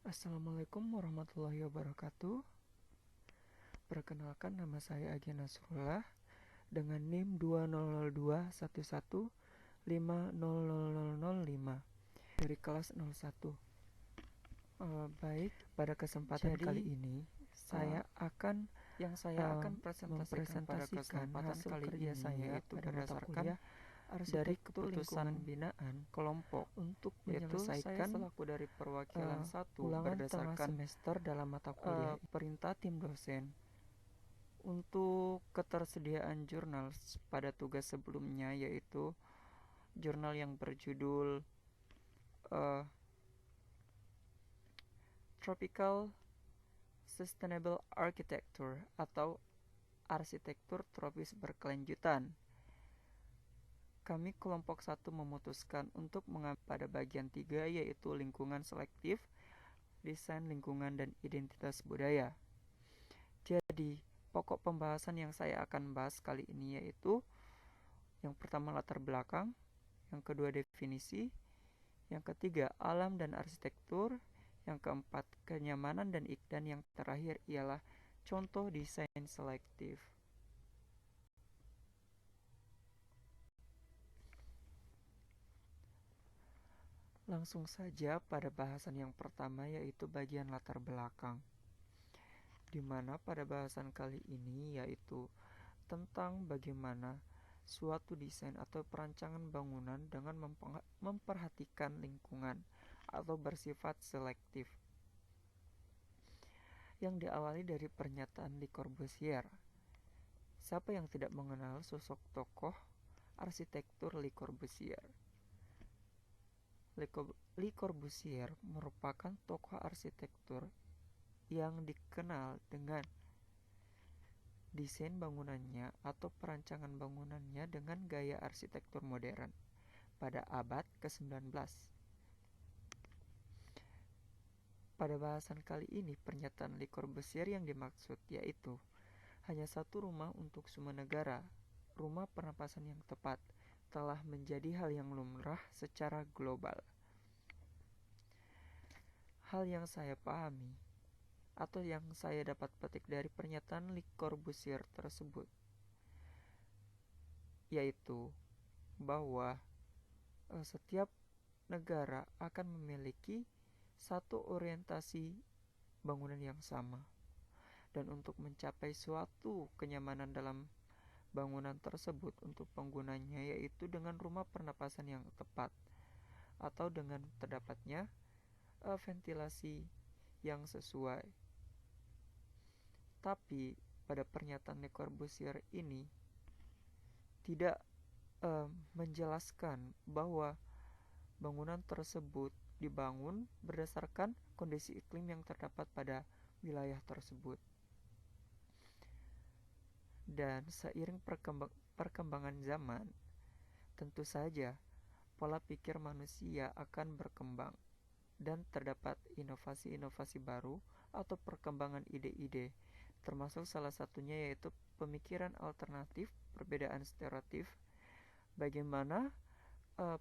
Assalamualaikum warahmatullahi wabarakatuh. Perkenalkan, nama saya Agi Nasrullah dengan NIM 202211500005 dari kelas 01. Baik, pada kesempatan kali ini saya akan mempresentasikan hasil kerja saya pada mata kuliah dari keputusan binaan kelompok untuk menyelesaikan selaku dari perwakilan ulangan tengah semester dalam mata kuliah perintah tim dosen untuk ketersediaan jurnal pada tugas sebelumnya, yaitu jurnal yang berjudul Tropical Sustainable Architecture atau arsitektur tropis berkelanjutan. Kami kelompok 1 memutuskan untuk mengambil pada bagian 3, yaitu lingkungan selektif, desain lingkungan, dan identitas budaya. Jadi, pokok pembahasan yang saya akan bahas kali ini yaitu yang pertama latar belakang, yang kedua definisi, yang ketiga alam dan arsitektur, yang keempat kenyamanan dan yang terakhir ialah contoh desain selektif. Langsung saja pada bahasan yang pertama, yaitu bagian latar belakang, di mana pada bahasan kali ini yaitu tentang bagaimana suatu desain atau perancangan bangunan dengan memperhatikan lingkungan atau bersifat selektif, yang diawali dari pernyataan Le Corbusier. Siapa yang tidak mengenal sosok tokoh arsitektur Le Corbusier? Le Corbusier merupakan tokoh arsitektur yang dikenal dengan desain bangunannya atau perancangan bangunannya dengan gaya arsitektur modern pada abad ke-19. Pada bahasan kali ini, pernyataan Le Corbusier yang dimaksud yaitu hanya satu rumah untuk semua negara. Rumah pernapasan yang tepat telah menjadi hal yang lumrah secara global. Hal yang saya pahami atau yang saya dapat petik dari pernyataan Le Corbusier tersebut yaitu bahwa setiap negara akan memiliki satu orientasi bangunan yang sama, dan untuk mencapai suatu kenyamanan dalam bangunan tersebut untuk penggunanya, yaitu dengan rumah pernapasan yang tepat atau dengan terdapatnya ventilasi yang sesuai. Tapi pada pernyataan Le Corbusier ini tidak menjelaskan bahwa bangunan tersebut dibangun berdasarkan kondisi iklim yang terdapat pada wilayah tersebut. Dan seiring perkembangan zaman, tentu saja pola pikir manusia akan berkembang dan terdapat inovasi-inovasi baru atau perkembangan ide-ide, termasuk salah satunya yaitu pemikiran alternatif, perbedaan stereotip. Bagaimana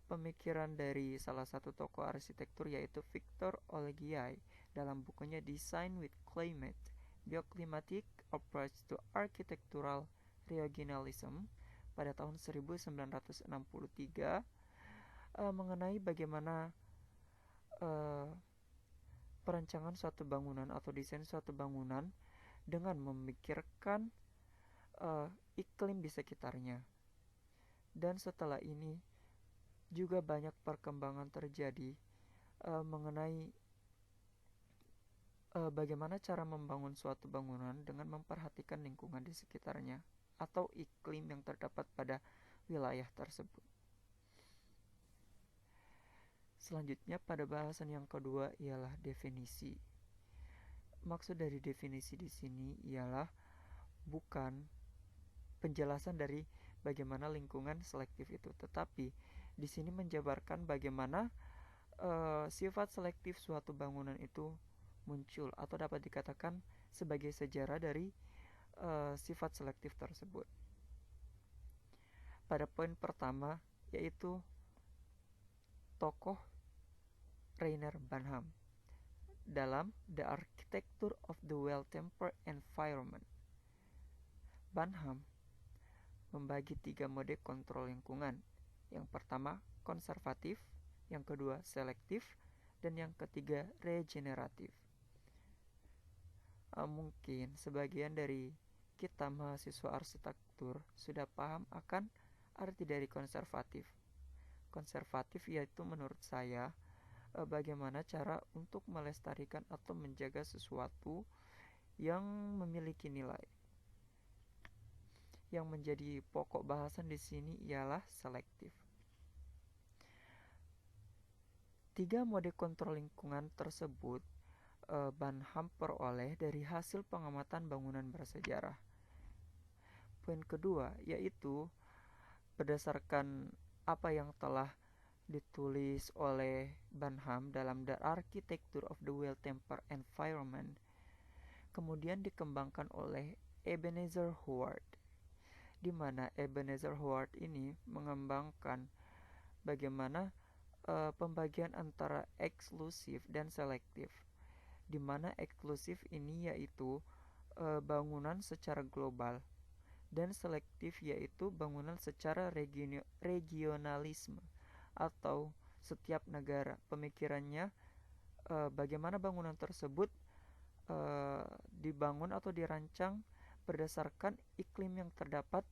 pemikiran dari salah satu tokoh arsitektur yaitu Victor Oleguier dalam bukunya Design with Climate, Bioclimatic Approach to Architectural Regionalism pada tahun 1963 mengenai bagaimana perancangan suatu bangunan atau desain suatu bangunan dengan memikirkan iklim di sekitarnya. Dan setelah ini juga banyak perkembangan terjadi mengenai bagaimana cara membangun suatu bangunan dengan memperhatikan lingkungan di sekitarnya atau iklim yang terdapat pada wilayah tersebut. Selanjutnya pada bahasan yang kedua ialah definisi. Maksud dari definisi di sini ialah bukan penjelasan dari bagaimana lingkungan selektif itu, tetapi di sini menjabarkan bagaimana sifat selektif suatu bangunan itu muncul atau dapat dikatakan sebagai sejarah dari sifat selektif tersebut. Pada poin pertama yaitu tokoh Rainer Banham dalam The Architecture of the Well-Tempered Environment. Banham membagi 3 mode kontrol lingkungan. Yang pertama, konservatif, yang kedua, selektif, dan yang ketiga, regeneratif. Mungkin sebagian dari kita mahasiswa arsitektur sudah paham akan arti dari konservatif. Konservatif yaitu menurut saya bagaimana cara untuk melestarikan atau menjaga sesuatu yang memiliki nilai. Yang menjadi pokok bahasan di sini ialah selektif. 3 mode kontrol lingkungan tersebut Banham peroleh dari hasil pengamatan bangunan bersejarah. Poin kedua yaitu berdasarkan apa yang telah ditulis oleh Banham dalam The Architecture of the Well-Tempered Environment, kemudian dikembangkan oleh Ebenezer Howard, di mana Ebenezer Howard ini mengembangkan bagaimana pembagian antara eksklusif dan selektif, di mana eksklusif ini yaitu bangunan secara global dan selektif yaitu bangunan secara regionalisme atau setiap negara. Pemikirannya bagaimana bangunan tersebut dibangun atau dirancang berdasarkan iklim yang terdapat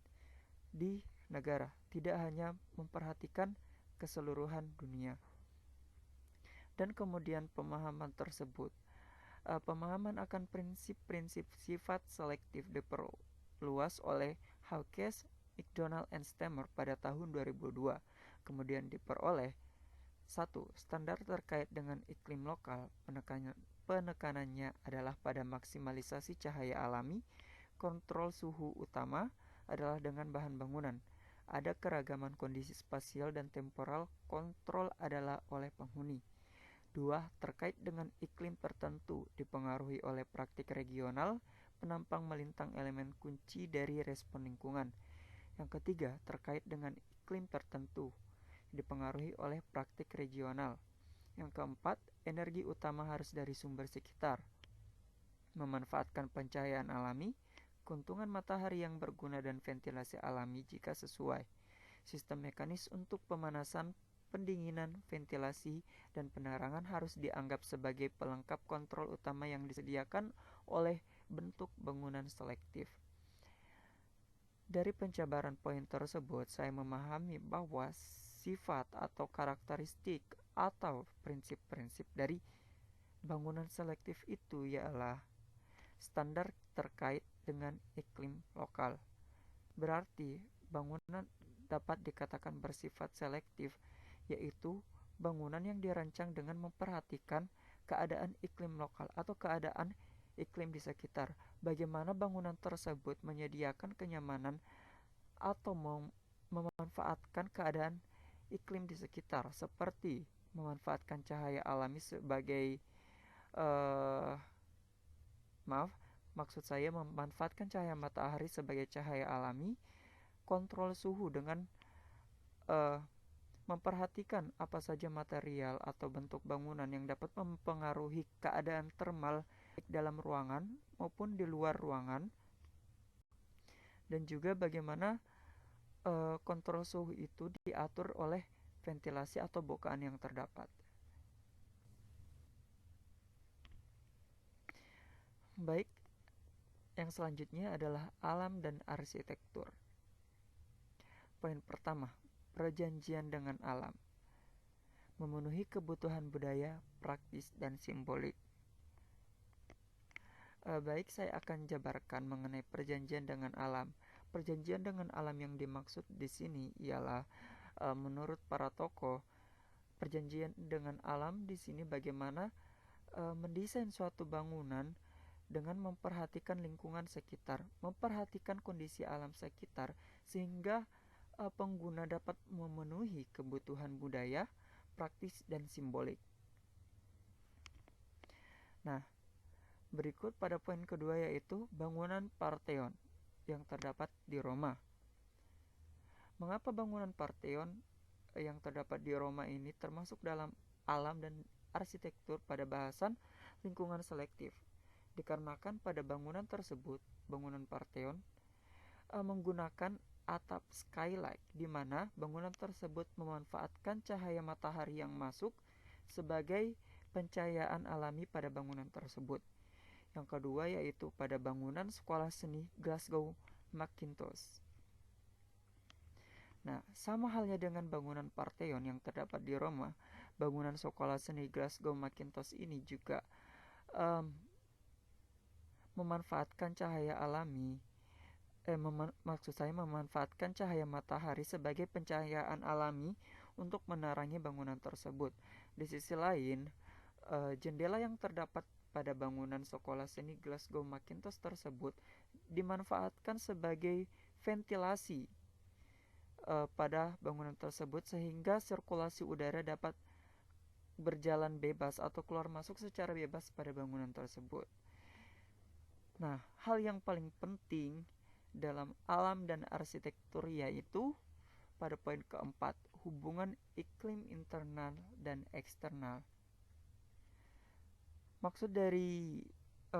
di negara, tidak hanya memperhatikan keseluruhan dunia. Dan kemudian pemahaman tersebut, pemahaman akan prinsip-prinsip sifat selektif diperluas oleh Hawkes, McDonald, and Stemmer pada tahun 2002. Kemudian diperoleh 1. Standar terkait dengan iklim lokal. Penekanannya adalah pada maksimalisasi cahaya alami. Kontrol suhu utama adalah dengan bahan bangunan. Ada keragaman kondisi spasial dan temporal, kontrol adalah oleh penghuni. 2. Terkait dengan iklim tertentu, dipengaruhi oleh praktik regional, penampang melintang elemen kunci dari respon lingkungan. Yang ketiga, terkait dengan iklim tertentu, dipengaruhi oleh praktik regional. Yang keempat, energi utama harus dari sumber sekitar. Memanfaatkan pencahayaan alami, keuntungan matahari yang berguna dan ventilasi alami jika sesuai. Sistem mekanis untuk pemanasan, pendinginan, ventilasi, dan penerangan harus dianggap sebagai pelengkap kontrol utama yang disediakan oleh bentuk bangunan selektif. Dari penjabaran poin tersebut, saya memahami bahwa sifat atau karakteristik atau prinsip-prinsip dari bangunan selektif itu ialah standar terkait dengan iklim lokal. Berarti bangunan dapat dikatakan bersifat selektif, yaitu bangunan yang dirancang dengan memperhatikan keadaan iklim lokal atau keadaan iklim di sekitar. Bagaimana bangunan tersebut menyediakan kenyamanan atau memanfaatkan keadaan iklim di sekitar, seperti memanfaatkan cahaya alami sebagai maksud saya memanfaatkan cahaya matahari sebagai cahaya alami, kontrol suhu dengan memperhatikan apa saja material atau bentuk bangunan yang dapat mempengaruhi keadaan termal baik dalam ruangan maupun di luar ruangan, dan juga bagaimana kontrol suhu itu diatur oleh ventilasi atau bukaan yang terdapat. Baik, yang selanjutnya adalah alam dan arsitektur. Poin pertama, perjanjian dengan alam. Memenuhi kebutuhan budaya, praktis, dan simbolik. Baik, saya akan jabarkan mengenai perjanjian dengan alam. Perjanjian dengan alam yang dimaksud di sini ialah menurut para tokoh, perjanjian dengan alam di sini bagaimana mendesain suatu bangunan dengan memperhatikan lingkungan sekitar, memperhatikan kondisi alam sekitar, sehingga pengguna dapat memenuhi kebutuhan budaya, praktis, dan simbolik. Nah, berikut pada poin kedua yaitu bangunan Parthenon yang terdapat di Roma. Mengapa bangunan Parthenon yang terdapat di Roma ini termasuk dalam alam dan arsitektur pada bahasan lingkungan selektif, dikarenakan pada bangunan tersebut, bangunan Parthenon, menggunakan atap skylight, di mana bangunan tersebut memanfaatkan cahaya matahari yang masuk sebagai pencahayaan alami pada bangunan tersebut. Yang kedua yaitu pada bangunan Sekolah Seni Glasgow Mackintosh. Nah, sama halnya dengan bangunan Parthenon yang terdapat di Roma, bangunan Sekolah Seni Glasgow Mackintosh ini juga memanfaatkan cahaya alami, memanfaatkan cahaya matahari sebagai pencahayaan alami untuk menerangi bangunan tersebut. Di sisi lain, jendela yang terdapat pada bangunan Sekolah Seni Glasgow Mackintosh tersebut dimanfaatkan sebagai ventilasi pada bangunan tersebut, sehingga sirkulasi udara dapat berjalan bebas atau keluar masuk secara bebas pada bangunan tersebut. Nah, hal yang paling penting dalam alam dan arsitektur yaitu pada poin keempat, hubungan iklim internal dan eksternal. Maksud dari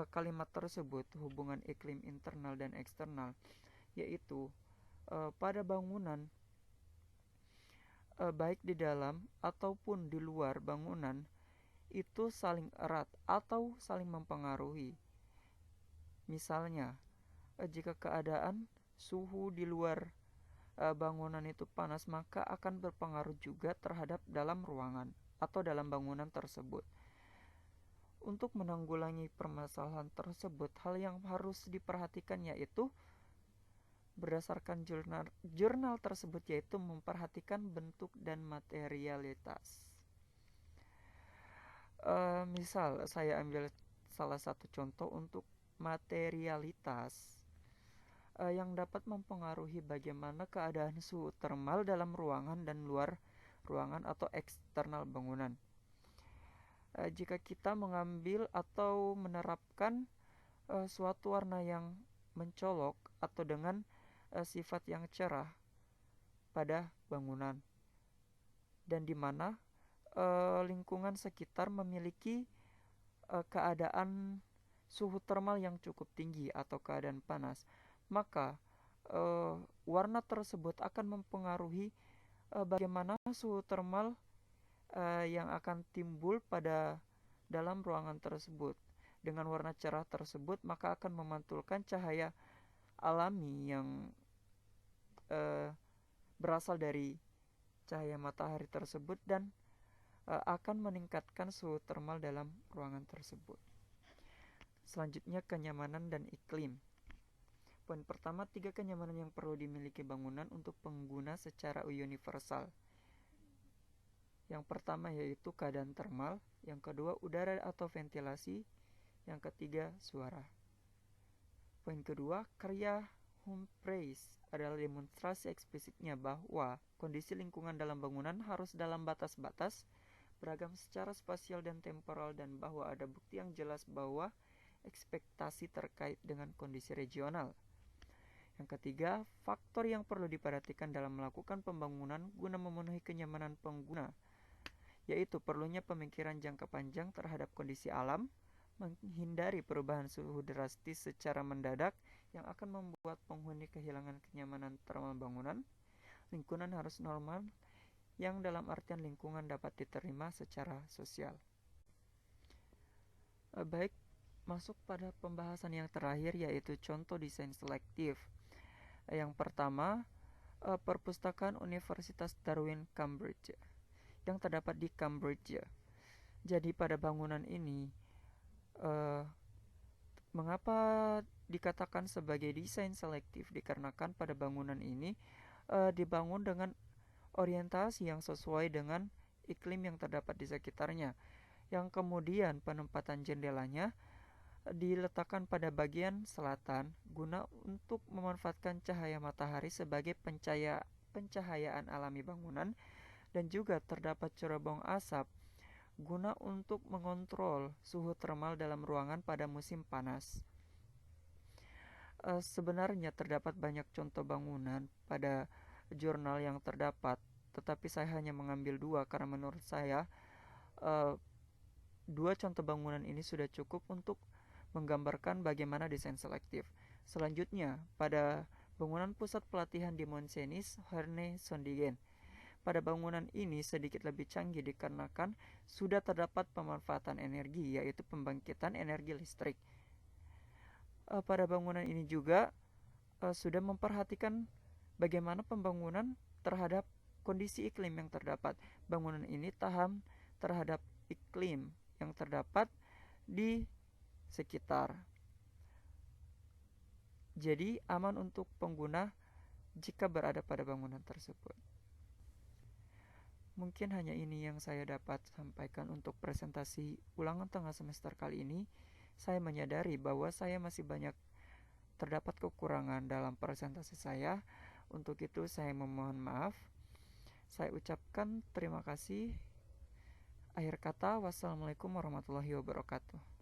kalimat tersebut, hubungan iklim internal dan eksternal, yaitu pada bangunan, baik di dalam ataupun di luar bangunan, itu saling erat atau saling mempengaruhi. Misalnya, jika keadaan suhu di luar bangunan itu panas, maka akan berpengaruh juga terhadap dalam ruangan atau dalam bangunan tersebut. Untuk menanggulangi permasalahan tersebut, hal yang harus diperhatikan yaitu berdasarkan jurnal tersebut, yaitu memperhatikan bentuk dan materialitas. Misal saya ambil salah satu contoh untuk materialitas yang dapat mempengaruhi bagaimana keadaan suhu termal dalam ruangan dan luar ruangan atau eksternal bangunan. Jika kita mengambil atau menerapkan suatu warna yang mencolok atau dengan sifat yang cerah pada bangunan, dan di mana lingkungan sekitar memiliki keadaan suhu termal yang cukup tinggi atau keadaan panas, maka warna tersebut akan mempengaruhi bagaimana suhu termal yang akan timbul pada dalam ruangan tersebut. Dengan warna cerah tersebut, maka akan memantulkan cahaya alami yang berasal dari cahaya matahari tersebut dan akan meningkatkan suhu termal dalam ruangan tersebut. Selanjutnya, kenyamanan dan iklim. Poin pertama, 3 kenyamanan yang perlu dimiliki bangunan untuk pengguna secara universal. Yang pertama yaitu keadaan termal, yang kedua udara atau ventilasi, yang ketiga suara. Poin kedua, karya Humphreys adalah demonstrasi eksplisitnya bahwa kondisi lingkungan dalam bangunan harus dalam batas-batas, beragam secara spasial dan temporal, dan bahwa ada bukti yang jelas bahwa ekspektasi terkait dengan kondisi regional. Yang ketiga, faktor yang perlu diperhatikan dalam melakukan pembangunan guna memenuhi kenyamanan pengguna, yaitu perlunya pemikiran jangka panjang terhadap kondisi alam, menghindari perubahan suhu drastis secara mendadak yang akan membuat penghuni kehilangan kenyamanan termal bangunan. Lingkungan harus normal, yang dalam artian lingkungan dapat diterima secara sosial. Baik, masuk pada pembahasan yang terakhir yaitu contoh desain selektif. Yang pertama, perpustakaan Universitas Darwin Cambridge yang terdapat di Cambridge. Jadi pada bangunan ini, mengapa dikatakan sebagai desain selektif? Dikarenakan pada bangunan ini dibangun dengan orientasi yang sesuai dengan iklim yang terdapat di sekitarnya, yang kemudian penempatan jendelanya diletakkan pada bagian selatan guna untuk memanfaatkan cahaya matahari sebagai pencahayaan alami bangunan, dan juga terdapat cerobong asap guna untuk mengontrol suhu termal dalam ruangan pada musim panas. Sebenarnya terdapat banyak contoh bangunan pada jurnal yang terdapat, tetapi saya hanya mengambil 2 karena menurut saya Dua contoh bangunan ini sudah cukup untuk menggambarkan bagaimana desain selektif. Selanjutnya, pada bangunan pusat pelatihan di Moncenis, Herne, Sondigen. Pada bangunan ini sedikit lebih canggih dikarenakan sudah terdapat pemanfaatan energi, yaitu pembangkitan energi listrik. Pada bangunan ini juga sudah memperhatikan bagaimana pembangunan terhadap kondisi iklim yang terdapat. Bangunan ini tahan terhadap iklim yang terdapat di sekitar. Jadi aman untuk pengguna jika berada pada bangunan tersebut. Mungkin hanya ini yang saya dapat sampaikan untuk presentasi ulangan tengah semester kali ini. Saya menyadari bahwa saya masih banyak terdapat kekurangan dalam presentasi saya. Untuk itu saya memohon maaf. Saya ucapkan terima kasih. Akhir kata, wassalamualaikum warahmatullahi wabarakatuh.